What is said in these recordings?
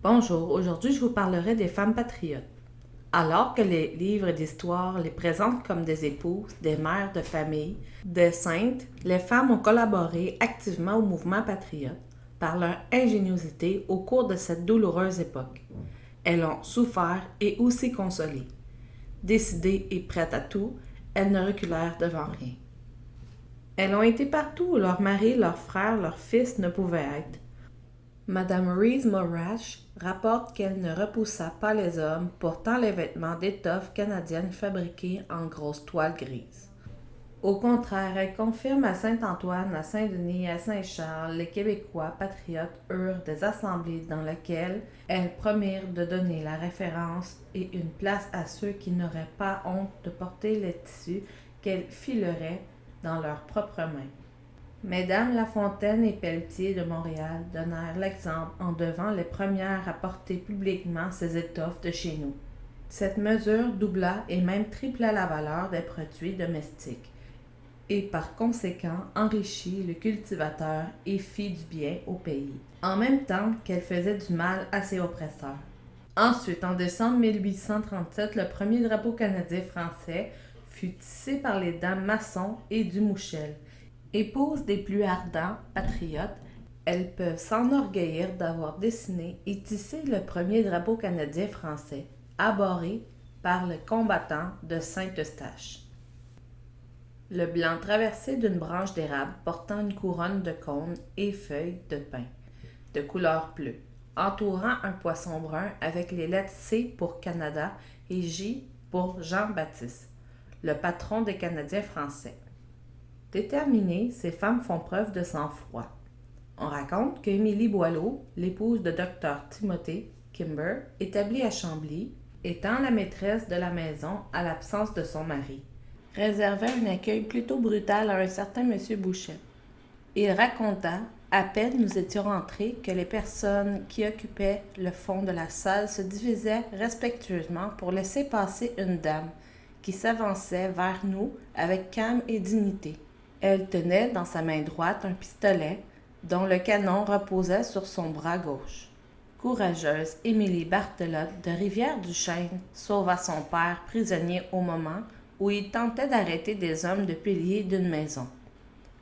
Bonjour, aujourd'hui je vous parlerai des femmes patriotes. Alors que les livres d'histoire les présentent comme des épouses, des mères de famille, des saintes, les femmes ont collaboré activement au mouvement patriote par leur ingéniosité au cours de cette douloureuse époque. Elles ont souffert et aussi consolé. Décidées et prêtes à tout, elles ne reculèrent devant rien. Elles ont été partout où leurs maris, leurs frères, leurs fils ne pouvaient être. Madame Rees Morash rapporte qu'elle ne repoussa pas les hommes portant les vêtements d'étoffe canadienne fabriqués en grosse toile grise. Au contraire, elle confirme à Saint-Antoine, à Saint-Denis, à Saint-Charles, les Québécois patriotes eurent des assemblées dans lesquelles elles promirent de donner la référence et une place à ceux qui n'auraient pas honte de porter les tissus qu'elles fileraient dans leurs propres mains. Mesdames Lafontaine et Pelletier de Montréal donnèrent l'exemple en devenant les premières à porter publiquement ces étoffes de chez nous. Cette mesure doubla et même tripla la valeur des produits domestiques et par conséquent enrichit le cultivateur et fit du bien au pays, en même temps qu'elle faisait du mal à ses oppresseurs. Ensuite, en décembre 1837, le premier drapeau canadien-français fut tissé par les dames Masson et Dumouchel. Épouses des plus ardents patriotes, elles peuvent s'enorgueillir d'avoir dessiné et tissé le premier drapeau canadien-français, abhorré par le combattant de Saint-Eustache. Le blanc traversé d'une branche d'érable portant une couronne de cônes et feuilles de pin, de couleur bleue, entourant un poisson brun avec les lettres C pour Canada et J pour Jean-Baptiste, le patron des Canadiens français. Déterminées, ces femmes font preuve de sang-froid. On raconte qu'Émilie Boileau, l'épouse de Dr Timothée Kimber, établie à Chambly, étant la maîtresse de la maison à l'absence de son mari, réservait un accueil plutôt brutal à un certain M. Bouchet. Il raconta, à peine nous étions rentrés, que les personnes qui occupaient le fond de la salle se divisaient respectueusement pour laisser passer une dame qui s'avançait vers nous avec calme et dignité. Elle tenait dans sa main droite un pistolet dont le canon reposait sur son bras gauche. Courageuse, Émilie Barthelotte de Rivière-du-Chêne sauva son père prisonnier au moment où il tentait d'arrêter des hommes de pilier d'une maison.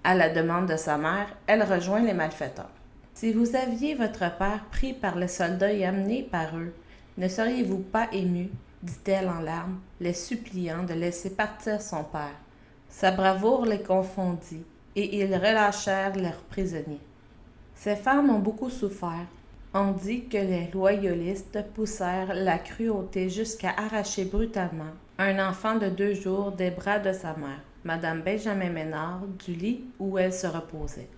À la demande de sa mère, elle rejoint les malfaiteurs. Si vous aviez votre père pris par les soldats et amené par eux, ne seriez-vous pas ému, dit-elle en larmes, les suppliant de laisser partir son père. Sa bravoure les confondit, et ils relâchèrent leurs prisonniers. Ces femmes ont beaucoup souffert. On dit que les loyalistes poussèrent la cruauté jusqu'à arracher brutalement un enfant de 2 jours des bras de sa mère, Madame Benjamin Ménard, du lit où elle se reposait.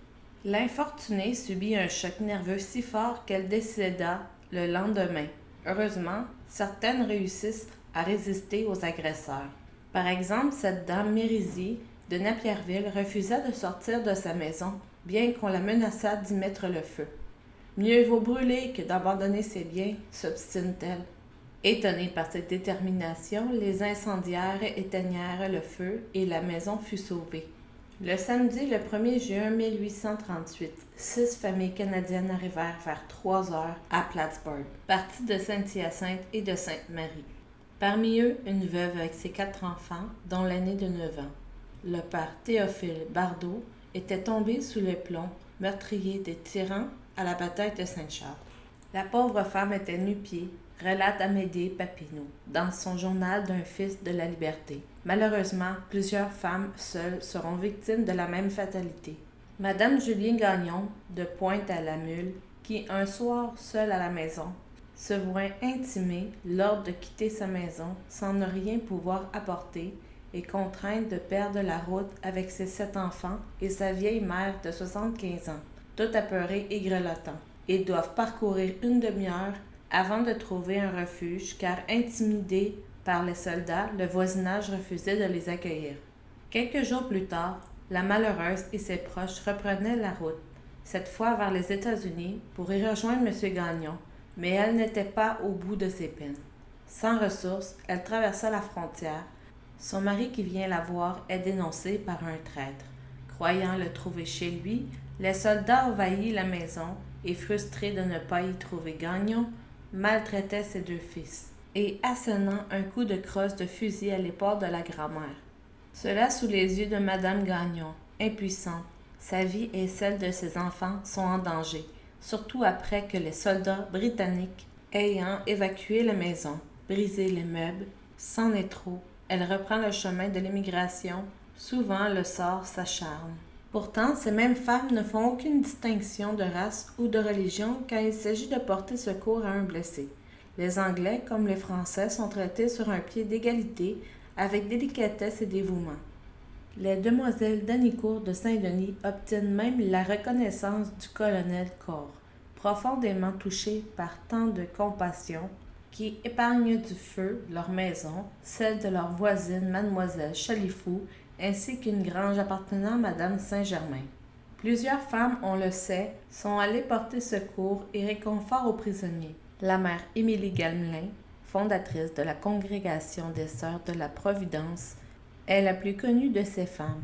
L'infortunée subit un choc nerveux si fort qu'elle décéda le lendemain. Heureusement, certaines réussissent à résister aux agresseurs. Par exemple, cette dame Mérizy de Napierville refusa de sortir de sa maison, bien qu'on la menaçât d'y mettre le feu. Mieux vaut brûler que d'abandonner ses biens, s'obstine-t-elle. Étonnés par cette détermination, les incendiaires éteignèrent le feu et la maison fut sauvée. Le samedi, le 1er juin 1838, 6 familles canadiennes arrivèrent vers 3 heures à Plattsburgh, parties de Saint-Hyacinthe et de Sainte-Marie. Parmi eux, une veuve avec ses 4 enfants, dont l'aîné de 9 ans. Le père Théophile Bardot était tombé sous les plombs, meurtrier des tyrans à la bataille de Saint-Charles. La pauvre femme était nu-pieds, relate Amédée Papineau, dans son journal d'un fils de la liberté. Malheureusement, plusieurs femmes seules seront victimes de la même fatalité. Madame Julien Gagnon, de Pointe-à-la-Mule, qui, un soir, seule à la maison, se voit intimer l'ordre de quitter sa maison sans ne rien pouvoir apporter et contrainte de perdre la route avec ses 7 enfants et sa vieille mère de 75 ans, tout apeurée et grelottant. Ils doivent parcourir une demi-heure avant de trouver un refuge car intimidés par les soldats, le voisinage refusait de les accueillir. Quelques jours plus tard, la malheureuse et ses proches reprenaient la route, cette fois vers les États-Unis, pour y rejoindre M. Gagnon, mais elle n'était pas au bout de ses peines. Sans ressources, elle traversa la frontière. Son mari qui vient la voir est dénoncé par un traître. Croyant le trouver chez lui, les soldats envahissent la maison et frustrés de ne pas y trouver Gagnon, maltraitait ses 2 fils et assénant un coup de crosse de fusil à l'épaule de la grand-mère. Cela sous les yeux de Madame Gagnon, impuissante. Sa vie et celle de ses enfants sont en danger, surtout après que les soldats britanniques ayant évacué la maison, brisé les meubles, c'en est trop. Elle reprend le chemin de l'immigration. Souvent, le sort s'acharne. Pourtant, ces mêmes femmes ne font aucune distinction de race ou de religion quand il s'agit de porter secours à un blessé. Les Anglais, comme les Français, sont traités sur un pied d'égalité, avec délicatesse et dévouement. Les demoiselles d'Hanicourt de Saint-Denis obtiennent même la reconnaissance du colonel Corre, profondément touché par tant de compassion, qui épargnent du feu leur maison, celle de leur voisine Mademoiselle Chalifou, ainsi qu'une grange appartenant à Madame Saint-Germain. Plusieurs femmes, on le sait, sont allées porter secours et réconfort aux prisonniers. La mère Émilie Gamelin, fondatrice de la Congrégation des Sœurs de la Providence, est la plus connue de ces femmes.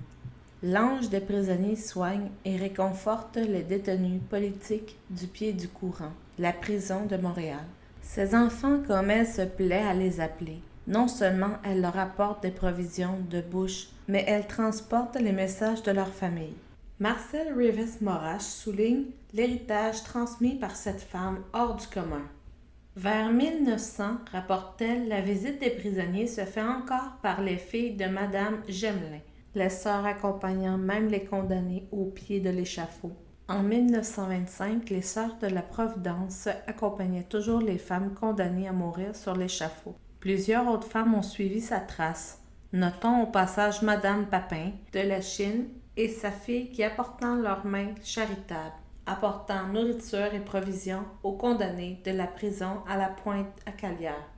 L'ange des prisonniers soigne et réconforte les détenus politiques du pied du courant, la prison de Montréal. Ses enfants, comme elle se plaît à les appeler, non seulement elle leur apporte des provisions de bouche, mais elle transporte les messages de leur famille. Marcel Rivest-Morache souligne l'héritage transmis par cette femme hors du commun. Vers 1900, rapporte-t-elle, la visite des prisonniers se fait encore par les filles de Madame Gemelin, les sœurs accompagnant même les condamnés au pied de l'échafaud. En 1925, les sœurs de la Providence accompagnaient toujours les femmes condamnées à mourir sur l'échafaud. Plusieurs autres femmes ont suivi sa trace. Notons au passage Madame Papin de la Chine et sa fille qui apportant leurs mains charitables, apportant nourriture et provisions aux condamnés de la prison à la Pointe-à-Calière.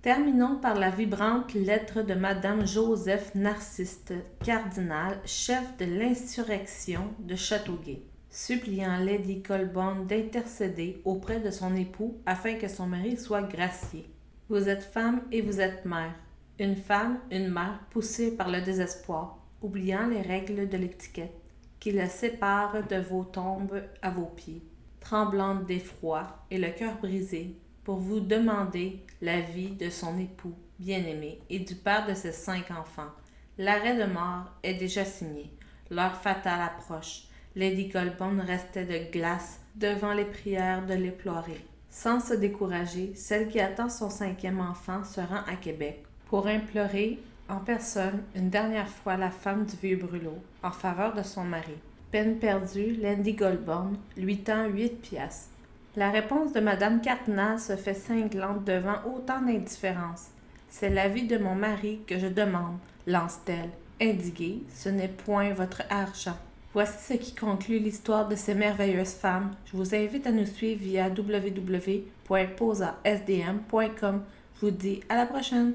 Terminons par la vibrante lettre de Madame Joseph Narcisse, cardinal, chef de l'insurrection de Châteauguay, suppliant Lady Colborne d'intercéder auprès de son époux afin que son mari soit gracié. Vous êtes femme et vous êtes mère. Une femme, une mère poussée par le désespoir, oubliant les règles de l'étiquette, qui la séparent de vos tombes à vos pieds, tremblante d'effroi et le cœur brisé, pour vous demander la vie de son époux bien-aimé et du père de ses 5 enfants. L'arrêt de mort est déjà signé. L'heure fatale approche. Lady Colborne restait de glace devant les prières de l'éploré. Sans se décourager, celle qui attend son 5e enfant se rend à Québec pour implorer en personne une dernière fois la femme du vieux brûlot en faveur de son mari. Peine perdue, Lady Colborne lui tend 8 piastres. La réponse de Madame Cardinal se fait cinglante devant autant d'indifférence. C'est la vie de mon mari que je demande, lance-t-elle. Indiguée, ce n'est point votre argent. Voici ce qui conclut l'histoire de ces merveilleuses femmes. Je vous invite à nous suivre via www.posasdm.com. Je vous dis à la prochaine!